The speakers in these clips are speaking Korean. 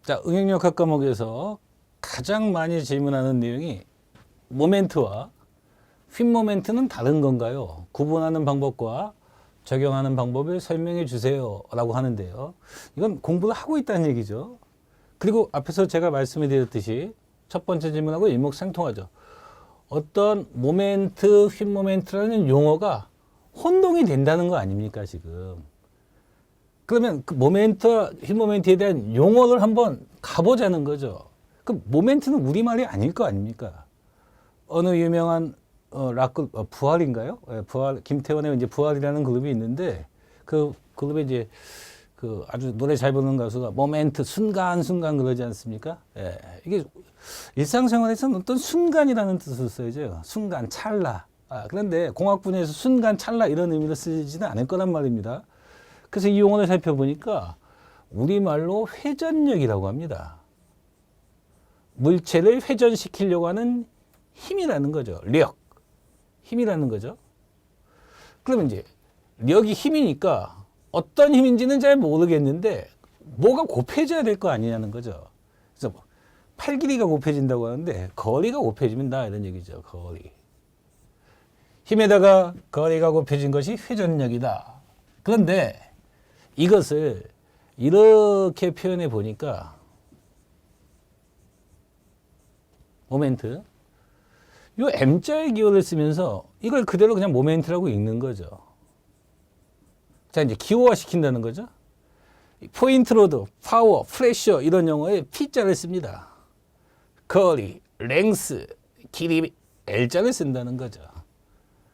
자, 응용력학 과목에서 가장 많이 질문하는 내용이 모멘트와 휨 모멘트는 다른 건가요? 구분하는 방법과 적용하는 방법을 설명해 주세요 라고 하는데요. 이건 공부를 하고 있다는 얘기죠. 그리고 앞에서 제가 말씀을 드렸듯이 첫 번째 질문하고 일목상통하죠. 어떤 모멘트, 휨 모멘트라는 용어가 혼동이 된다는 거 아닙니까, 지금? 그러면 그 모멘트와 휨 모멘트에 대한 용어를 한번 가보자는 거죠. 그 모멘트는 우리말이 아닐 거 아닙니까? 어느 유명한 부활인가요? 예, 부활, 김태원의 이제 부활이라는 그룹이 있는데 그 그룹에 이제 그 아주 노래 잘 부르는 가수가 모멘트, 순간 그러지 않습니까? 예, 이게 일상생활에서는 어떤 순간이라는 뜻을 써야죠. 순간, 찰나. 그런데 공학 분야에서 순간, 찰나 이런 의미로 쓰지는 않을 거란 말입니다. 그래서 이 용어를 살펴보니까 우리말로 회전력이라고 합니다. 물체를 회전시키려고 하는 힘이라는 거죠. 력. 힘이라는 거죠. 그러면 이제 력이 힘이니까 어떤 힘인지는 잘 모르겠는데 뭐가 곱해져야 될 거 아니냐는 거죠. 그래서 팔 길이가 곱해진다고 하는데 거리가 곱해지면 이런 얘기죠. 거리. 힘에다가 거리가 곱해진 것이 회전력이다. 그런데 이것을 이렇게 표현해 보니까 모멘트 요 M자의 기호를 쓰면서 이걸 그대로 그냥 모멘트라고 읽는 거죠. 자, 이제 기호화 시킨다는 거죠. 포인트 로드, 파워, 프레셔 이런 용어에 P자를 씁니다. 거리, 랭스, 길이 L자를 쓴다는 거죠.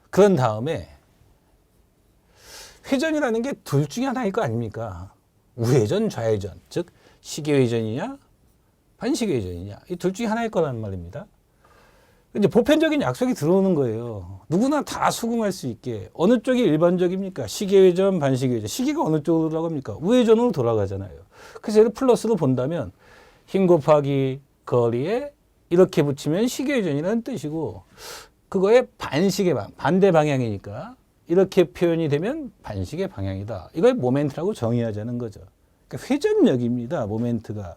그런 다음에 회전이라는 게 둘 중에 하나일 거 아닙니까? 우회전, 좌회전, 즉 시계회전이냐 반시계회전이냐 이 둘 중에 하나일 거라는 말입니다. 이제 보편적인 약속이 들어오는 거예요. 누구나 다 수긍할 수 있게 어느 쪽이 일반적입니까? 시계회전, 반시계회전. 시계가 어느 쪽으로 돌아갑니까? 우회전으로 돌아가잖아요. 그래서 얘를 플러스로 본다면 힘 곱하기 거리에 이렇게 붙이면 시계회전이라는 뜻이고 그거에 반시계 반대 방향이니까 이렇게 표현이 되면 반시계 방향이다. 이걸 모멘트라고 정의하자는 거죠. 그러니까 회전력입니다. 모멘트가.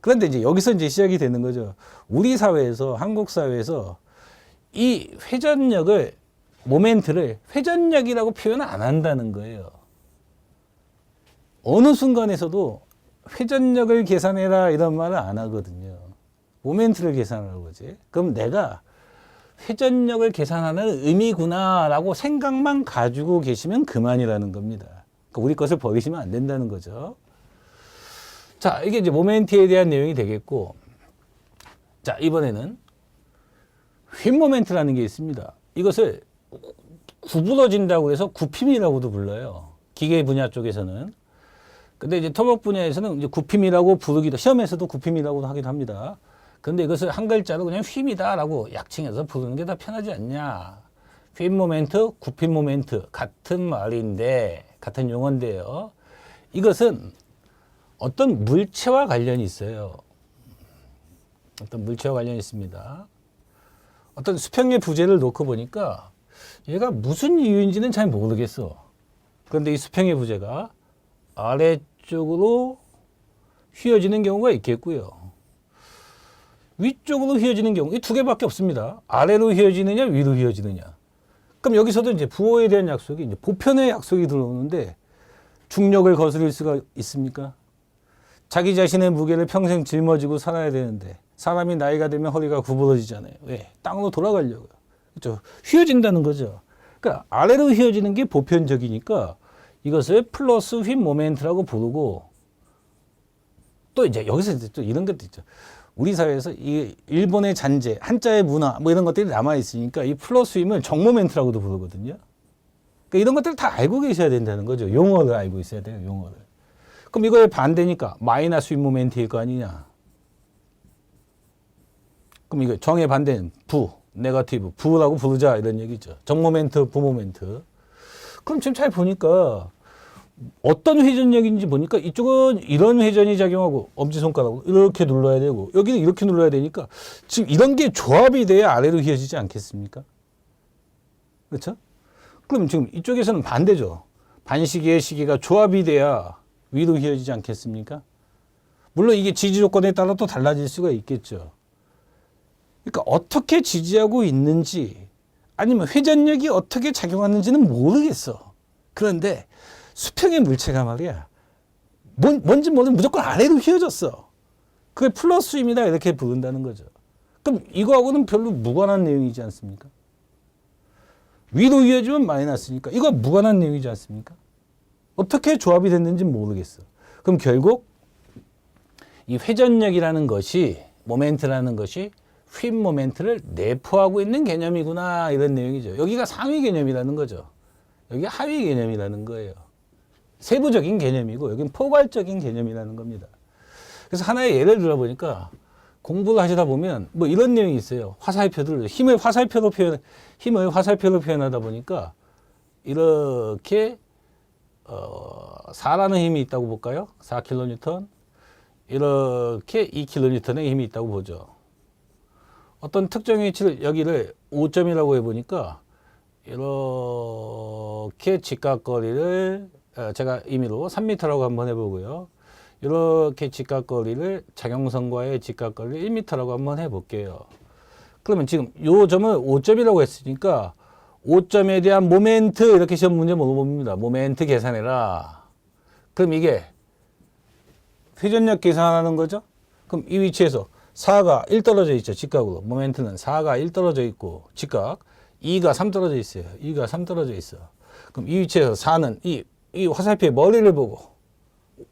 그런데 이제 여기서 이제 시작이 되는 거죠. 우리 사회에서, 한국 사회에서 이 회전력을, 모멘트를 회전력이라고 표현 안 한다는 거예요. 어느 순간에서도 회전력을 계산해라 이런 말을 안 하거든요. 모멘트를 계산하라고 하지. 그럼 내가 회전력을 계산하는 의미구나라고 생각만 가지고 계시면 그만이라는 겁니다. 그러니까 우리 것을 버리시면 안 된다는 거죠. 자, 이게 이제 모멘트에 대한 내용이 되겠고, 자, 이번에는 휨 모멘트라는 게 있습니다. 이것을 구부러진다고 해서 굽힘이라고도 불러요. 기계 분야 쪽에서는. 근데 이제 토목 분야에서는 이제 굽힘이라고 부르기도, 시험에서도 굽힘이라고도 하기도 합니다. 근데 이것을 한 글자로 그냥 휨이다라고 약칭해서 부르는 게 더 편하지 않냐. 휨 모멘트, 굽힘 모멘트 같은 말인데, 같은 용어인데요. 이것은 어떤 물체와 관련이 있어요. 어떤 물체와 관련이 있습니다. 어떤 수평의 부재를 놓고 보니까 얘가 무슨 이유인지는 잘 모르겠어. 그런데 이 수평의 부재가 아래쪽으로 휘어지는 경우가 있겠고요. 위쪽으로 휘어지는 경우, 이 두 개밖에 없습니다. 아래로 휘어지느냐, 위로 휘어지느냐. 그럼 여기서도 이제 부호에 대한 약속이, 이제 보편의 약속이 들어오는데 중력을 거스릴 수가 있습니까? 자기 자신의 무게를 평생 짊어지고 살아야 되는데 사람이 나이가 들면 허리가 구부러지잖아요. 왜? 땅으로 돌아가려고요. 그렇죠? 휘어진다는 거죠. 그러니까 아래로 휘어지는 게 보편적이니까 이것을 플러스 휨 모멘트라고 부르고 또 이제 여기서 이제 또 이런 것도 있죠. 우리 사회에서 이 일본의 잔재, 한자의 문화 뭐 이런 것들이 남아 있으니까 이 플러스 휨을 정모멘트라고도 부르거든요. 그러니까 이런 것들을 다 알고 계셔야 된다는 거죠. 용어를 알고 있어야 돼요. 용어를. 그럼 이거의 반대니까 마이너스 휨 모멘트일 거 아니냐. 그럼 이거 정의 반대는 부, 네거티브, 부라고 부르자 이런 얘기죠. 정모멘트, 부모멘트. 그럼 지금 잘 보니까 어떤 회전력인지 보니까 이쪽은 이런 회전이 작용하고 엄지손가락으로 이렇게 눌러야 되고 여기는 이렇게 눌러야 되니까 지금 이런 게 조합이 돼야 아래로 휘어지지 않겠습니까? 그렇죠? 그럼 지금 이쪽에서는 반대죠. 반시계의 시계가 조합이 돼야 위로 휘어지지 않겠습니까? 물론 이게 지지 조건에 따라 또 달라질 수가 있겠죠. 그러니까 어떻게 지지하고 있는지 아니면 회전력이 어떻게 작용하는지는 모르겠어. 그런데 수평의 물체가 말이야. 뭔지 모르면 무조건 아래로 휘어졌어. 그게 플러스입니다. 이렇게 부른다는 거죠. 그럼 이거하고는 별로 무관한 내용이지 않습니까? 위로 휘어지면 마이너스니까 이거 무관한 내용이지 않습니까? 어떻게 조합이 됐는지 모르겠어. 그럼 결국 이 회전력이라는 것이 모멘트라는 것이 휨 모멘트를 내포하고 있는 개념이구나 이런 내용이죠. 여기가 상위 개념이라는 거죠. 여기가 하위 개념이라는 거예요. 세부적인 개념이고 여기는 포괄적인 개념이라는 겁니다. 그래서 하나의 예를 들어보니까 공부를 하시다 보면 뭐 이런 내용이 있어요. 화살표들 힘을 화살표로 표현하다 보니까 이렇게 4라는 힘이 있다고 볼까요? 4kN 이렇게 2kN의 힘이 있다고 보죠. 어떤 특정의 위치를 여기를 5점이라고 해보니까 이렇게 직각거리를 제가 임의로 3m라고 한번 해보고요. 이렇게 직각거리를 작용선과의 직각거리를 1m라고 한번 해볼게요. 그러면 지금 이 점을 5점이라고 했으니까 5점에 대한 모멘트 이렇게 시험 문제 물어봅니다. 모멘트 계산해라. 그럼 이게 회전력 계산하는 거죠. 그럼 이 위치에서 4가 1 떨어져 있죠. 직각으로. 모멘트는 4가 1 떨어져 있고 직각 2가 3 떨어져 있어요. 2가 3 떨어져 있어. 그럼 이 위치에서 4는 이 화살표의 머리를 보고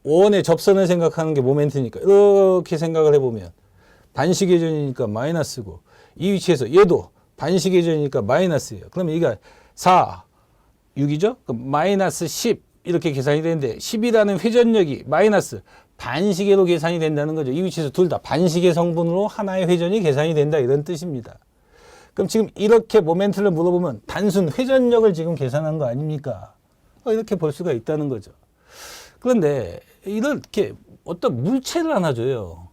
원의 접선을 생각하는 게 모멘트니까 이렇게 생각을 해보면 반시계전이니까 마이너스고 이 위치에서 얘도 반시계전이니까 마이너스예요. 그러면 이가 4, 6이죠? 그럼 마이너스 10 이렇게 계산이 되는데 10이라는 회전력이 마이너스 반시계로 계산이 된다는 거죠. 이 위치에서 둘 다 반시계 성분으로 하나의 회전이 계산이 된다 이런 뜻입니다. 그럼 지금 이렇게 모멘트를 물어보면 단순 회전력을 지금 계산한 거 아닙니까? 이렇게 볼 수가 있다는 거죠. 그런데 이렇게 어떤 물체를 하나 줘요.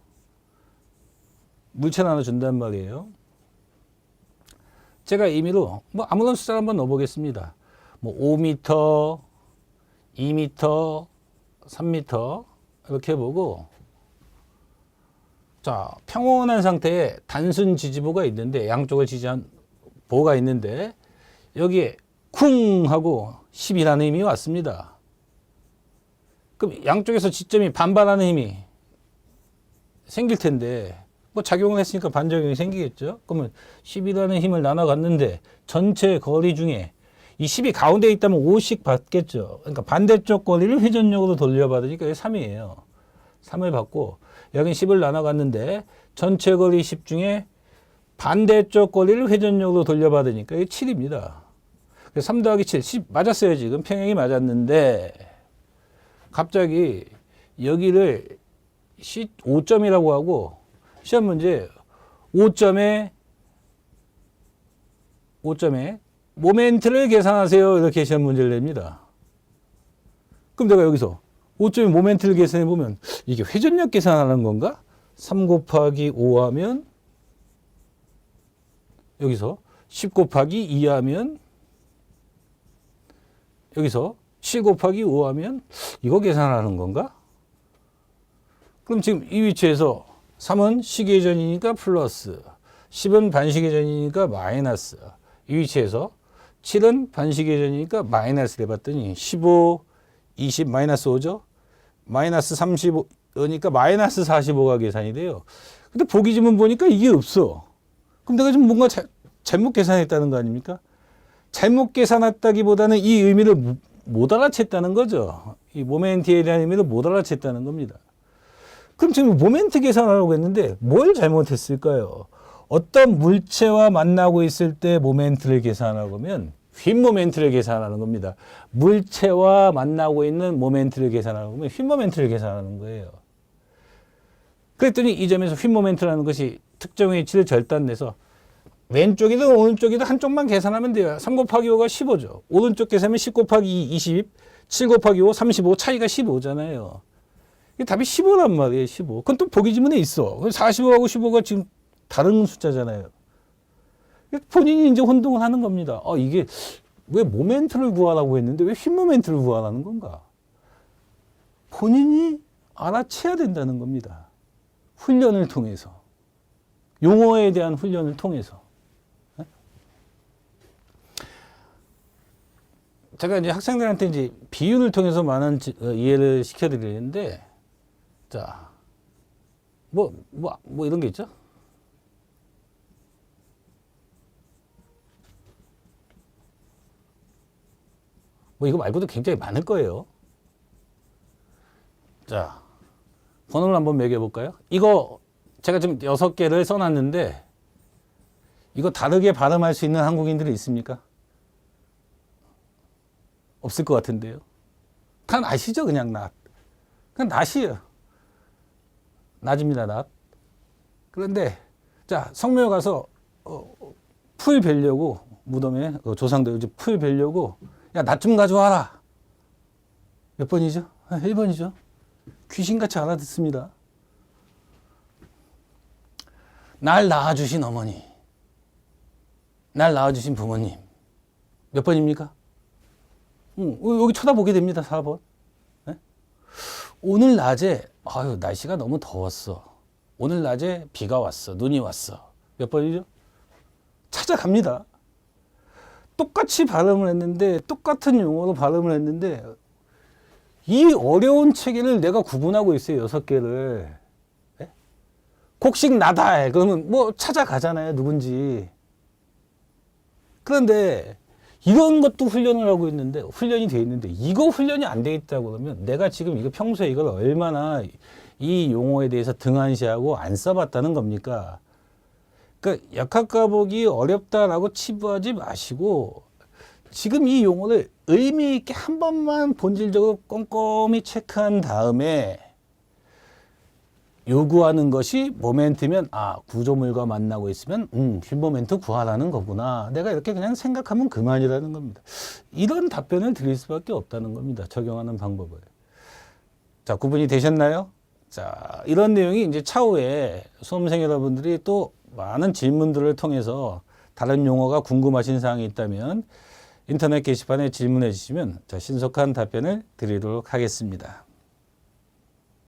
물체를 하나 준단 말이에요. 제가 임의로 뭐 아무런 숫자를 한번 넣어보겠습니다. 뭐 5m, 2m, 3m 이렇게 보고 자 평온한 상태에 단순 지지보가 있는데 양쪽을 지지한 보가 있는데 여기에 쿵 하고 10이라는 힘이 왔습니다. 그럼 양쪽에서 지점이 반발하는 힘이 생길 텐데 뭐 작용을 했으니까 반작용이 생기겠죠. 그러면 10이라는 힘을 나눠 갔는데 전체 거리 중에 이 10이 가운데 있다면 5씩 받겠죠. 그러니까 반대쪽 거리를 회전력으로 돌려받으니까 이게 3이에요. 3을 받고 여긴 10을 나눠 갔는데 전체 거리 10 중에 반대쪽 거리를 회전력으로 돌려받으니까 이게 7입니다. 3 더하기 7, 10 맞았어요. 지금 평행이 맞았는데 갑자기 여기를 5점이라고 하고 시험 문제 5점에 모멘트를 계산하세요. 이렇게 시험 문제를 냅니다. 그럼 내가 여기서 5점의 모멘트를 계산해 보면 이게 회전력 계산하는 건가? 3 곱하기 5 하면 여기서 10 곱하기 2 하면 여기서 7 곱하기 5 하면 이거 계산하는 건가? 그럼 지금 이 위치에서 3은 시계전이니까 플러스 10은 반시계전이니까 마이너스 이 위치에서 7은 반시계전이니까 마이너스를 해봤더니 15, 20 마이너스 5죠? 마이너스 35니까 마이너스 45가 계산이 돼요. 근데 보기 지문 보니까 이게 없어. 그럼 내가 지금 뭔가 잘못 계산했다는 거 아닙니까? 잘못 계산했다기보다는 이 의미를 못 알아챘다는 거죠. 이 모멘트에 대한 의미를 못 알아챘다는 겁니다. 그럼 지금 모멘트 계산하려고 했는데 뭘 잘못했을까요? 어떤 물체와 만나고 있을 때 모멘트를 계산하고 하면 휨 모멘트를 계산하는 겁니다. 물체와 만나고 있는 모멘트를 계산하고 하면 휨 모멘트를 계산하는 거예요. 그랬더니 이 점에서 휨 모멘트라는 것이 특정의 위치를 절단내서 왼쪽이든 오른쪽이든 한쪽만 계산하면 돼요. 3 곱하기 5가 15죠. 오른쪽 계산하면 10 곱하기 2, 20, 7 곱하기 5, 35, 차이가 15잖아요. 이게 답이 15란 말이에요. 15. 그건 또 보기 지문에 있어. 45하고 15가 지금 다른 숫자잖아요. 본인이 이제 혼동을 하는 겁니다. 이게 왜 모멘트를 구하라고 했는데 왜 흰 모멘트를 구하라는 건가? 본인이 알아채야 된다는 겁니다. 훈련을 통해서. 용어에 대한 훈련을 통해서. 제가 이제 학생들한테 이제 비유를 통해서 많은 이해를 시켜드리는데, 자, 뭐 이런 게 있죠? 뭐 이거 말고도 굉장히 많을 거예요. 자, 번호를 한번 매겨볼까요? 이거 제가 지금 6개를 써놨는데 이거 다르게 발음할 수 있는 한국인들이 있습니까? 없을 것 같은데요. 다 낫이죠, 그냥 낫. 그냥 낫이에요. 낫입니다, 낫. 그런데 자, 성묘 가서 풀 베려고 무덤에 조상들 이제 풀 베려고 야, 낫 좀 가져와라. 몇 번이죠? 1번이죠. 귀신같이 알아듣습니다. 날 낳아주신 어머니, 날 낳아주신 부모님. 몇 번입니까? 여기 쳐다보게 됩니다. 4번. 네? 오늘 낮에 아유 날씨가 너무 더웠어. 오늘 낮에 비가 왔어. 눈이 왔어. 몇 번이죠? 찾아갑니다. 똑같이 발음을 했는데 똑같은 용어로 발음을 했는데 이 어려운 체계를 내가 구분하고 있어요. 6개를. 네? 곡식 나다. 그러면 뭐 찾아가잖아요. 누군지. 그런데 이런 것도 훈련을 하고 있는데 훈련이 돼 있는데 이거 훈련이 안 돼 있다고 그러면 내가 지금 이거 평소에 이걸 얼마나 이 용어에 대해서 등한시하고 안 써봤다는 겁니까? 그러니까 역학과목이 어렵다라고 치부하지 마시고 지금 이 용어를 의미 있게 한 번만 본질적으로 꼼꼼히 체크한 다음에 요구하는 것이 모멘트면 구조물과 만나고 있으면 흰 모멘트 구하라는 거구나. 내가 이렇게 그냥 생각하면 그만이라는 겁니다. 이런 답변을 드릴 수밖에 없다는 겁니다. 적용하는 방법을. 자, 구분이 되셨나요? 자, 이런 내용이 이제 차후에 수험생 여러분들이 또 많은 질문들을 통해서 다른 용어가 궁금하신 사항이 있다면 인터넷 게시판에 질문해 주시면 신속한 답변을 드리도록 하겠습니다.